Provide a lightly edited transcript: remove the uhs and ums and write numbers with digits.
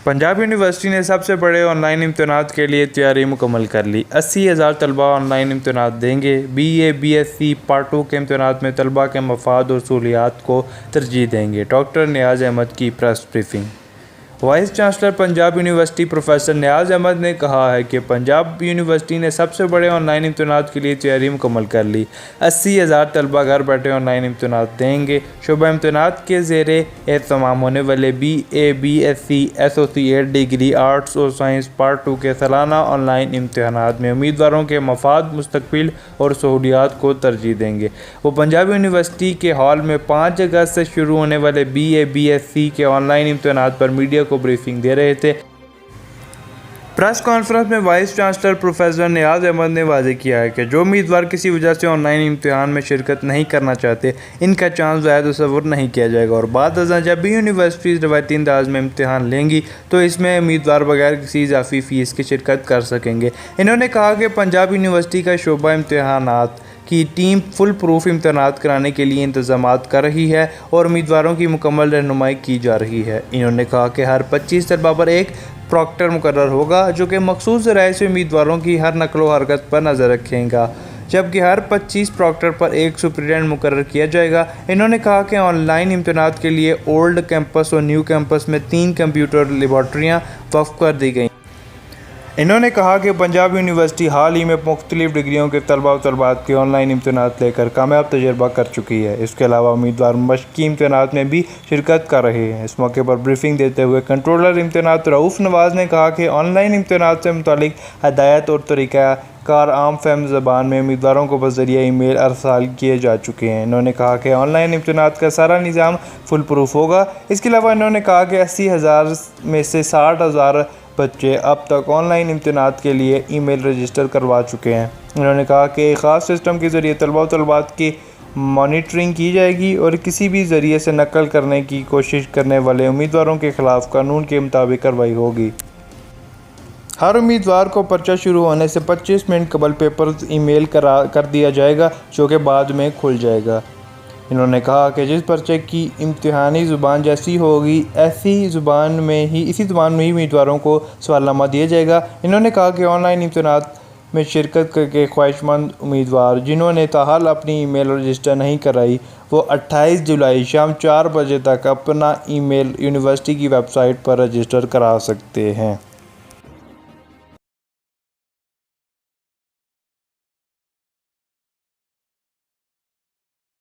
Punjab university ने सबसे बड़े ऑनलाइन इम्तहानात के लिए तैयारी मुकम्मल कर ली। 80,000 तलबा ऑनलाइन इम्तहानात देंगे। BA BSc पार्ट 2 के इम्तहानात में तलबा के मफाद और सहूलियात को तरजीह देंगे। डॉक्टर नियाज़ अहमद की press briefing. Vice chancellor Punjab university professor Niaz Ahmad ने कहा है कि पंजाब यूनिवर्सिटी ने सबसे बड़े ऑनलाइन इम्तहानात के लिए तैयारी मुकम्मल कर ली। 80,000 तलबा घर बैठे ऑनलाइन इम्तहानात देंगे। शुबा इम्तहानात के ज़ेरे एहतमाम होने वाले BA BSc associate degree arts और साइंस पार्ट 2 के सालाना ऑनलाइन इम्तहानात में उम्मीदवारों के मफाद, मुस्तकबिल और सहूलियात को तरजीह देंगे। वो पंजाब यूनिवर्सिटी के हॉल में 5 अगस्त से शुरू होने वाले BA BSc के ऑनलाइन इम्तहानात पर मीडिया को ब्रीफिंग दे रहे थे। प्रेस कॉन्फ्रेंस में vice chancellor professor Niaz Ahmad ने वाज़ेह किया है कि जो उम्मीदवार किसी वजह से ऑनलाइन इम्तिहान में शिरकत नहीं करना चाहते, इनका चांस ज़ायद तसव्वुर नहीं किया जाएगा और बाद अज़ां जब भी यूनिवर्सिटीज़ रवायती अंदाज में इम्तिहान लेंगी तो इसमें उम्मीदवार बगैर किसी इजाफी फ़ीस की शिरकत कर सकेंगे। इन्होंने कहा कि पंजाब यूनिवर्सिटी का शोबा इम्तिहानात की टीम फुल प्रूफ इम्तहानात कराने के लिए इंतज़ामात कर रही है और उम्मीदवारों की मुकम्मल रहनुमाई की जा रही है। इन्होंने कहा कि हर 25 तलबा पर एक प्रॉक्टर मुकर्रर होगा जो कि मखसूस ज़राए से उम्मीदवारों की हर नकलो हरकत पर नज़र रखेगा, जबकि हर 25 प्रॉक्टर पर एक सुपरिटेंडेंट मुकर्रर किया जाएगा। इन्होंने कहा कि ऑनलाइन इम्तहानात के लिए ओल्ड कैंपस और न्यू कैंपस में 3 कंप्यूटर लेबॉर्ट्रियाँ वक्फ कर दी गई। इन्होंने कहा कि पंजाब यूनिवर्सिटी हाल ही में मुख्तलिफ डिग्रियों के तलबा और तलबात के ऑनलाइन इम्तहानात लेकर कामयाब तजर्बा कर चुकी है। इसके अलावा उम्मीदवार मशक़ी इम्तहानात में भी शिरकत कर रहे हैं। इस मौके पर ब्रीफिंग देते हुए कंट्रोलर इम्तहानात रऊफ़ नवाज़ ने कहा कि ऑनलाइन इम्तहानात से मुतालिक हदायत और तरीक़ाकार आम फ़हम ज़बान में उम्मीदवारों को बज़रिया ईमेल अरसाल किए जा चुके हैं। इन्होंने कहा कि ऑनलाइन इम्तहानात का सारा निज़ाम फुल प्रूफ होगा। इसके अलावा इन्होंने कहा कि 80,000 में से 60,000 बच्चे अब तक ऑनलाइन इम्तहानात के लिए ईमेल रजिस्टर करवा चुके हैं। उन्होंने कहा कि एक ख़ास सिस्टम के ज़रिए तलबा और तलबात की मॉनिटरिंग की जाएगी और किसी भी ज़रिए से नकल करने की कोशिश करने वाले उम्मीदवारों के ख़िलाफ़ कानून के मुताबिक कार्रवाई होगी। हर उम्मीदवार को पर्चा शुरू होने से 25 मिनट कबल पेपर ईमेल कर दिया जाएगा जो कि बाद में खुल जाएगा। इन्होंने कहा कि जिस पर्चे की इम्तिहानी ज़ुबान जैसी होगी इसी ज़ुबान में ही उम्मीदवारों को सवालनामा दिया जाएगा। इन्होंने कहा कि ऑनलाइन इम्तहानात में शिरकत करके ख्वाहिशमंद उम्मीदवार जिन्होंने ताहाल अपनी ईमेल रजिस्टर नहीं कराई वो 28 जुलाई शाम 4 बजे तक अपना ईमेल यूनिवर्सिटी की वेबसाइट पर रजिस्टर करा सकते हैं।